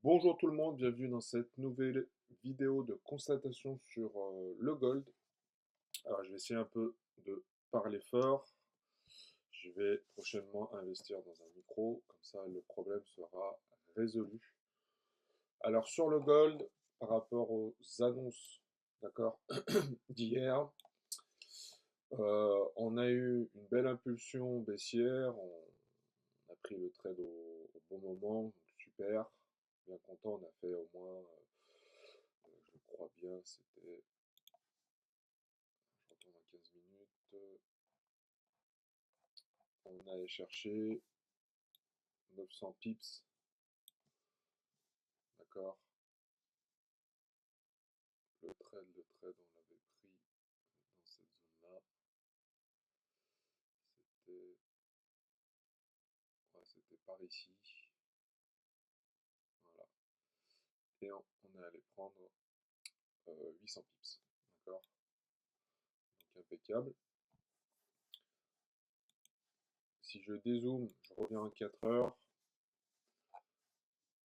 Bonjour tout le monde, bienvenue dans cette nouvelle vidéo de constatation sur le gold. Alors je vais essayer un peu de parler fort. Je vais prochainement investir dans un micro, comme ça le problème sera résolu. Alors sur le gold, par rapport aux annonces, d'accord, d'hier, on a eu une belle impulsion baissière, on a pris le trade au bon moment, donc super, bien content, on a fait au moins je crois bien, c'était, je retourne dans 15 minutes, on allait chercher 900 pips, d'accord. Le trade, on l'avait pris dans cette zone-là. C'était, ouais, c'était par ici, voilà. Et on est allé prendre 800 pips, d'accord. Donc impeccable. Si je dézoome, je reviens en 4 heures.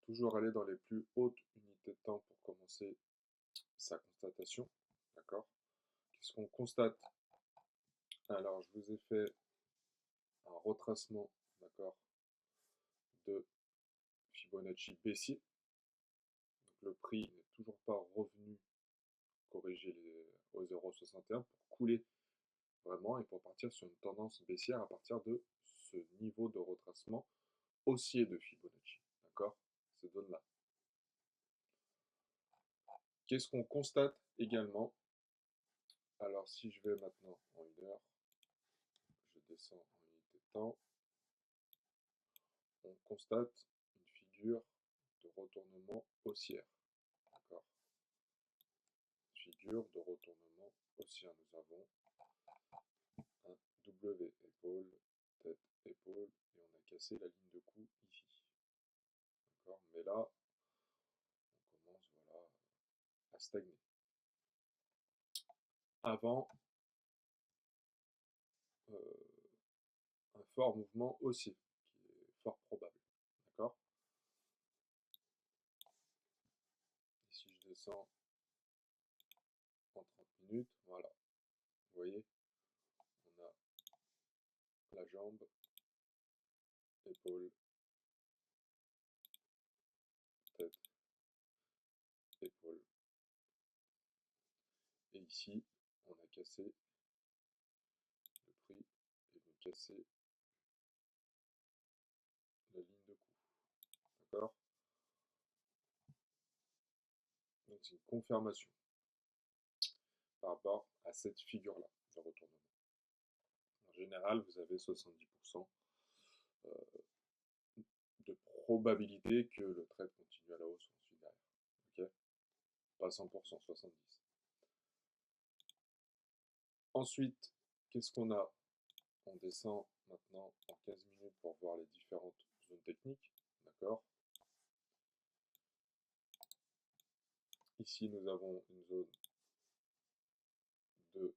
Toujours aller dans les plus hautes unités de temps pour commencer sa constatation, d'accord. Qu'est-ce qu'on constate? Alors, je vous ai fait un retracement, d'accord, de Fibonacci baissier. Donc, le prix n'est toujours pas revenu corriger aux 0,61 pour couler vraiment et pour partir sur une tendance baissière à partir de ce niveau de retracement haussier de Fibonacci, d'accord, ces zones-là. Qu'est-ce qu'on constate également? Alors, si je vais maintenant en 1 heure, je descends en unité de temps, on constate une figure de retournement haussière. D'accord. Figure de retournement haussière. Nous avons un W épaule, tête épaule, et on a cassé la ligne de coup ici. D'accord. Mais là, on commence voilà, à stagner. Avant un fort mouvement haussier, qui est fort probable. D'accord. Et si je descends en 30 minutes, voilà. Vous voyez, on a la jambe, épaule, tête, épaule. Et ici, on a cassé le prix et donc cassé la ligne de coup. D'accord. Donc c'est une confirmation par rapport à cette figure-là de retournement. En général, vous avez 70% de probabilité que le trade continue à la hausse ensuite derrière. Ok. Pas 100%, 70%. Ensuite, qu'est-ce qu'on a? On descend maintenant en 15 minutes pour voir les différentes zones techniques. D'accord. Ici, nous avons une zone de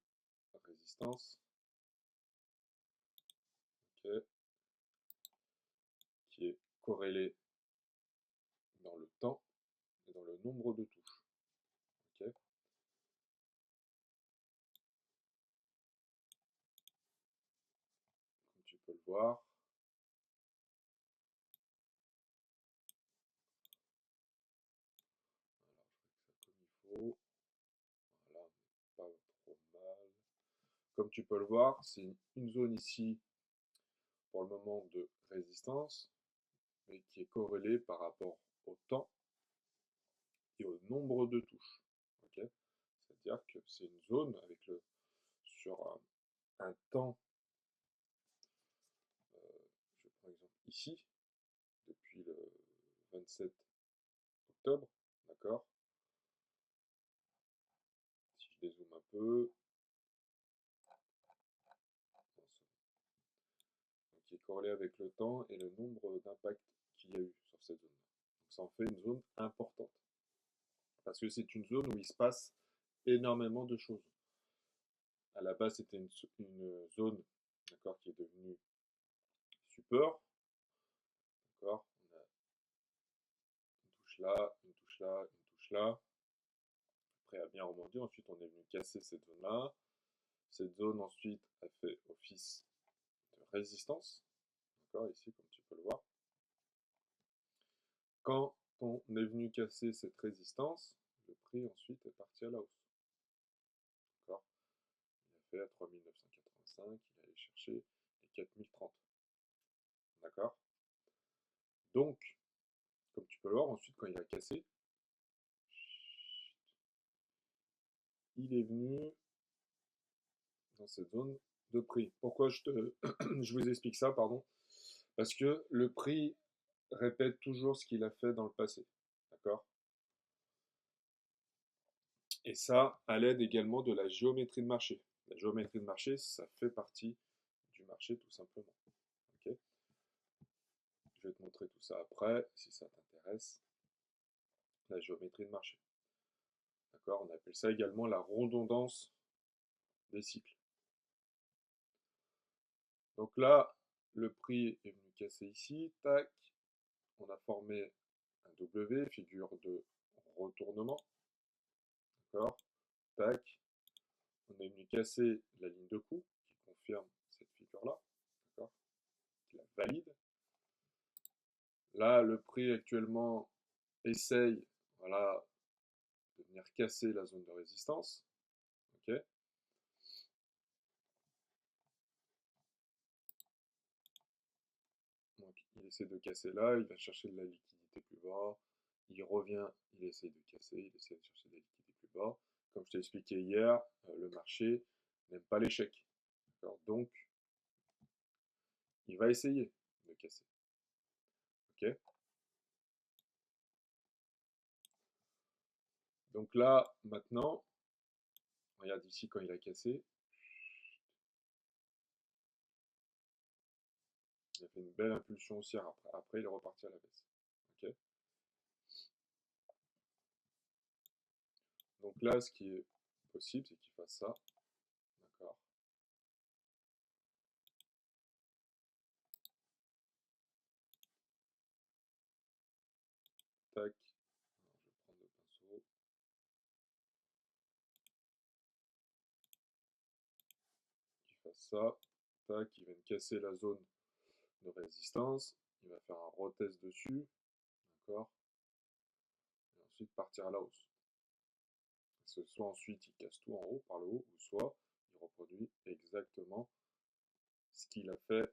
résistance, okay, qui est corrélée dans le temps et dans le nombre de touches. Okay. Comme tu peux le voir, alors je ferai que ça comme il faut, voilà, pas trop mal. Comme tu peux le voir, c'est une zone ici pour le moment de résistance, mais qui est corrélée par rapport au temps et au nombre de touches. Okay. C'est-à-dire que c'est une zone avec sur un temps, je prends exemple ici, depuis le 27 octobre, d'accord. Si je dézoome un peu, donc qui est corrélé avec le temps et le nombre d'impacts qu'il y a eu sur cette zone. Donc ça en fait une zone importante. Parce que c'est une zone où il se passe énormément de choses. À la base, c'était une zone, d'accord, qui est devenue support. D'accord, on a une touche là, une touche là, une touche là. Après, a bien rebondi. Ensuite, on est venu casser cette zone-là. Cette zone, ensuite, a fait office de résistance. D'accord, ici, comme tu peux le voir. Quand on est venu casser cette résistance, le prix ensuite est parti à la hausse. D'accord, il a fait à 3985, il est allé chercher les 4030. D'accord, donc, comme tu peux le voir, ensuite, quand il a cassé, il est venu dans cette zone de prix. Pourquoi je vous explique ça, pardon? Parce que le prix répète toujours ce qu'il a fait dans le passé. D'accord? Et ça, à l'aide également de la géométrie de marché. La géométrie de marché, ça fait partie du marché tout simplement. Ok, je vais te montrer tout ça après, si ça t'intéresse. La géométrie de marché. D'accord? On appelle ça également la redondance des cycles. Donc là, le prix est venu casser ici, tac, on a formé un W, figure de retournement, d'accord, tac, on est venu casser la ligne de coût qui confirme cette figure-là, d'accord, qui la valide. Là, le prix actuellement essaye, voilà, de venir casser la zone de résistance, ok. Donc, il essaie de casser là, il va chercher de la liquidité plus bas, il revient, il essaie de casser, il essaie de chercher de la liquidité plus bas. Comme je t'ai expliqué hier, le marché n'aime pas l'échec. Donc, il va essayer de casser. Ok. Donc là, maintenant, regarde ici quand il a cassé, il a fait une belle impulsion haussière après. Après, il est reparti à la baisse. Ok. Donc là, ce qui est possible, c'est qu'il fasse ça. D'accord. Tac. Alors, je vais prendre le pinceau. Qu'il fasse ça. Tac. Il va me casser la zone de résistance. Il va faire un retest dessus. D'accord. Et ensuite partir à la hausse. Soit ensuite il casse tout en haut, par le haut, ou soit il reproduit exactement ce qu'il a fait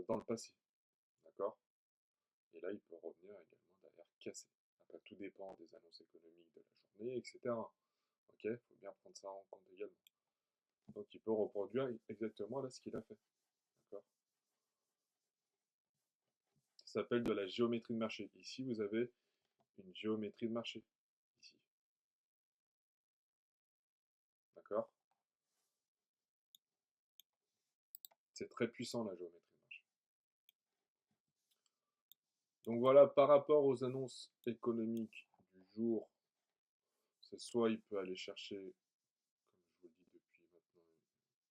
dans le passé. D'accord. Et là, il peut revenir également derrière casser. Après, tout dépend des annonces économiques de la journée, etc. Ok, il faut bien prendre ça en compte également. Donc, il peut reproduire exactement là ce qu'il a fait. D'accord. Ça s'appelle de la géométrie de marché. Ici, vous avez une géométrie de marché. Ici. D'accord. C'est très puissant la géométrie de marché. Donc voilà, par rapport aux annonces économiques du jour, c'est soit il peut aller chercher, comme je vous le dis depuis maintenant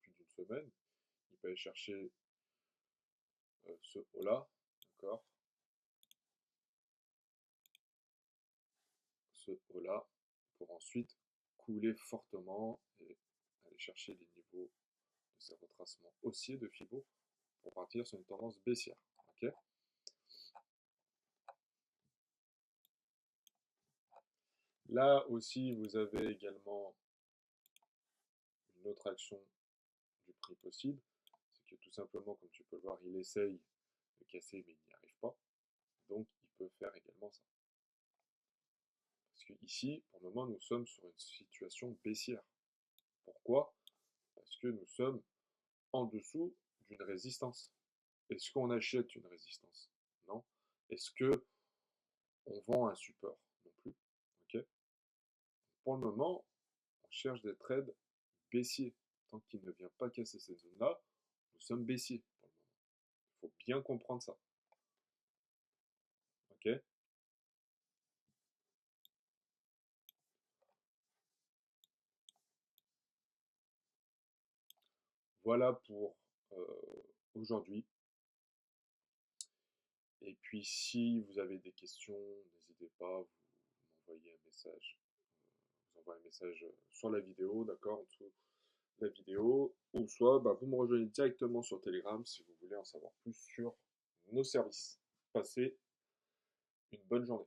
plus d'une semaine, il peut aller chercher ce haut-là, d'accord, ce haut-là, pour ensuite couler fortement et aller chercher les niveaux de ces retracements haussiers de Fibo pour partir sur une tendance baissière. Okay, là aussi, vous avez également une autre action du prix possible, c'est que tout simplement, comme tu peux le voir, il essaye de casser mais il n'y arrive pas, donc il peut faire également ça. Parce que ici, pour le moment, nous sommes sur une situation baissière. Pourquoi? Parce que nous sommes en dessous d'une résistance. Est-ce qu'on achète une résistance? Non. Est-ce que on vend un support? Non plus. Ok. Pour le moment, on cherche des trades baissiers. Tant qu'il ne vient pas casser cette zone-là, nous sommes baissiers pour le moment. Il faut bien comprendre ça. Ok. Voilà pour aujourd'hui. Et puis si vous avez des questions, n'hésitez pas, vous m'envoyez un message. Vous envoyez un message sur la vidéo, d'accord, en dessous de la vidéo. Ou soit bah, vous me rejoignez directement sur Telegram si vous voulez en savoir plus sur nos services. Passez une bonne journée.